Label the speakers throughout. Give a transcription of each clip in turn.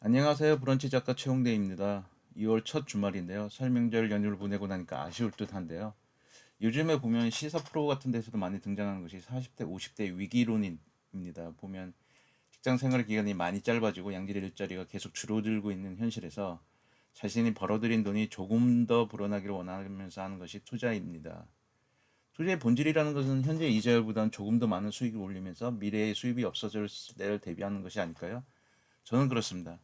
Speaker 1: 안녕하세요. 브런치 작가 최홍대입니다. 2월 첫 주말인데요. 설 명절 연휴를 보내고 나니까 아쉬울 듯한데요. 요즘에 보면 시사 프로 같은 데서도 많이 등장하는 것이 40대, 50대 위기론입니다. 보면 직장 생활 기간이 많이 짧아지고 양질 일자리가 계속 줄어들고 있는 현실에서 자신이 벌어들인 돈이 조금 더 불어나기를 원하면서 하는 것이 투자입니다. 투자의 본질이라는 것은 현재 이자율보다는 조금 더 많은 수익을 올리면서 미래의 수입이 없어질 때를 대비하는 것이 아닐까요? 저는 그렇습니다.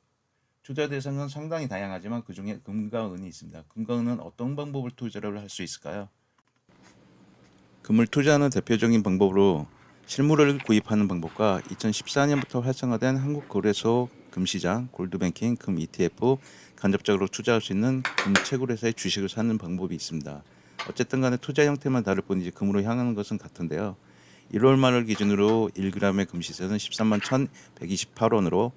Speaker 1: 투자 대상은 상당히 다양하지만 그중에 금과 은이 있습니다. 금과 은은 어떤 방법을 투자를 할 수 있을까요? 금을 투자하는 대표적인 방법으로 실물을 구입하는 방법과 2014년부터 활성화된 한국거래소 금시장, 골드뱅킹, 금 ETF, 간접적으로 투자할 수 있는 금채굴회사의 주식을 사는 방법이 있습니다. 어쨌든 간에 투자 형태만 다를 뿐이지 금으로 향하는 것은 같은데요. 1월 말을 기준으로 1g의 금 시세는 13만 1,128원으로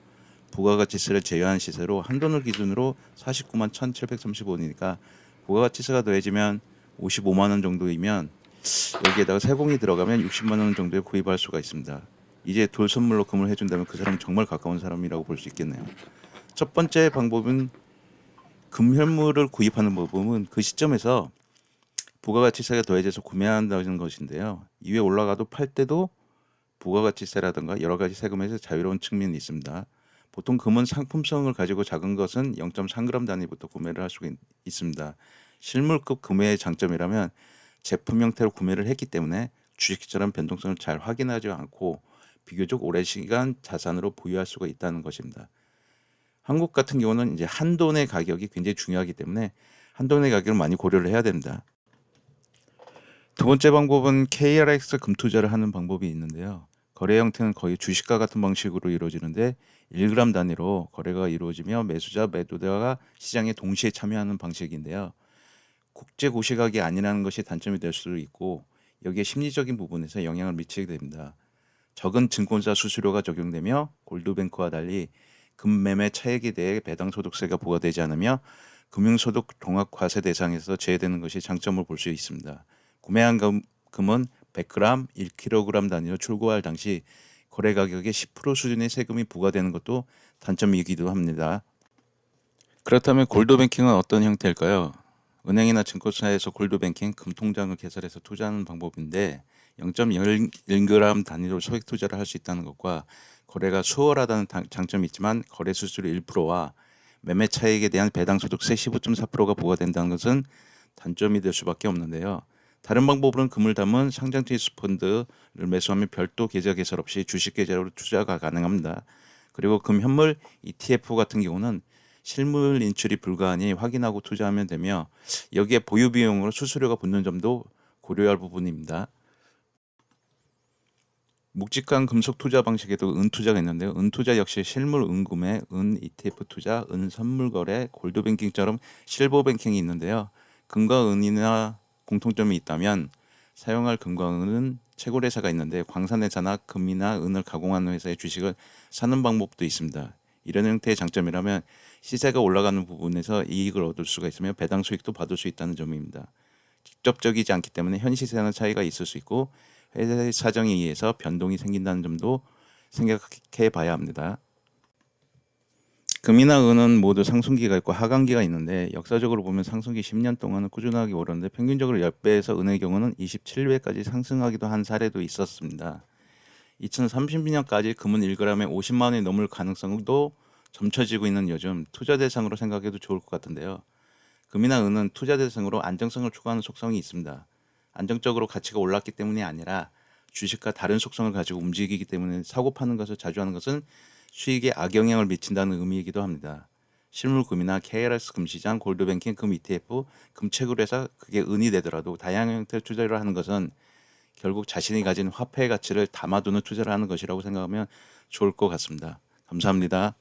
Speaker 1: 부가가치세를 제외한 시세로 한돈을 기준으로 49만 1,730원이니까 부가가치세가 더해지면 55만 원 정도이면 여기에다가 세공이 들어가면 60만 원 정도에 구입할 수가 있습니다. 이제 돌 선물로 금을 해준다면 그 사람은 정말 가까운 사람이라고 볼 수 있겠네요. 첫 번째 방법은 금현물을 구입하는 방법은 그 시점에서 부가가치세가 더해져서 구매한다는 것인데요. 이외에 올라가도 팔 때도 부가가치세라든가 여러 가지 세금에서 자유로운 측면이 있습니다. 보통 금은 상품성을 가지고 작은 것은 0.3g 단위부터 구매를 할 수가 있습니다. 실물급 구매의 장점이라면 제품 형태로 구매를 했기 때문에 주식처럼 변동성을 잘 확인하지 않고 비교적 오랜 시간 자산으로 보유할 수가 있다는 것입니다. 한국 같은 경우는 이제 한돈의 가격이 굉장히 중요하기 때문에 한돈의 가격을 많이 고려를 해야 됩니다. 두 번째 방법은 KRX 금투자를 하는 방법이 있는데요. 거래 형태는 거의 주식과 같은 방식으로 이루어지는데 1g 단위로 거래가 이루어지며 매수자, 매도자가 시장에 동시에 참여하는 방식인데요. 국제 고시각이 아니라는 것이 단점이 될 수도 있고 여기에 심리적인 부분에서 영향을 미치게 됩니다. 적은 증권사 수수료가 적용되며 골드뱅크와 달리 금매매 차익에 대해 배당소득세가 부과되지 않으며 금융소득 종합과세 대상에서 제외되는 것이 장점을 볼 수 있습니다. 구매한 금은 100g, 1kg 단위로 출고할 당시 거래 가격의 10% 수준의 세금이 부과되는 것도 단점이기도 합니다. 그렇다면 골드뱅킹은 어떤 형태일까요? 은행이나 증권사에서 골드뱅킹 금통장을 개설해서 투자하는 방법인데 0.01g 단위로 소액 투자를 할 수 있다는 것과 거래가 수월하다는 장점이 있지만 거래 수수료 1%와 매매 차익에 대한 배당소득세 15.4%가 부과된다는 것은 단점이 될 수밖에 없는데요. 다른 방법으로는 금을 담은 상장 트위스트 펀드를 매수하면 별도 계좌 개설 없이 주식 계좌로 투자가 가능합니다. 그리고 금 현물 ETF 같은 경우는 실물 인출이 불가하니 확인하고 투자하면 되며 여기에 보유 비용으로 수수료가 붙는 점도 고려할 부분입니다. 묵직한 금속 투자 방식에도 은투자가 있는데요. 은투자 역시 실물 은구매, 은 ETF 투자, 은 선물 거래, 골드뱅킹처럼 실버뱅킹이 있는데요. 금과 은이나 공통점이 있다면 사용할 금과 은은 채굴회사가 있는데 광산회사나 금이나 은을 가공하는 회사의 주식을 사는 방법도 있습니다. 이런 형태의 장점이라면 시세가 올라가는 부분에서 이익을 얻을 수가 있으며 배당 수익도 받을 수 있다는 점입니다. 직접적이지 않기 때문에 현 시세는 차이가 있을 수 있고 회사의 사정에 의해서 변동이 생긴다는 점도 생각해 봐야 합니다. 금이나 은은 모두 상승기가 있고 하강기가 있는데 역사적으로 보면 상승기 10년 동안은 꾸준하게 오르는데 평균적으로 10배에서 은의 경우는 27배까지 상승하기도 한 사례도 있었습니다. 2030년까지 금은 1g에 50만 원이 넘을 가능성도 점쳐지고 있는 요즘 투자 대상으로 생각해도 좋을 것 같은데요. 금이나 은은 투자 대상으로 안정성을 추구하는 속성이 있습니다. 안정적으로 가치가 올랐기 때문이 아니라 주식과 다른 속성을 가지고 움직이기 때문에 사고 파는 것을 자주 하는 것은 수익에 악영향을 미친다는 의미이기도 합니다. 실물금이나 KRS 금시장, 골드뱅킹, 금 ETF, 금채굴에서 그게 은이 되더라도 다양한 형태의 투자를 하는 것은 결국 자신이 가진 화폐의 가치를 담아두는 투자를 하는 것이라고 생각하면 좋을 것 같습니다. 감사합니다.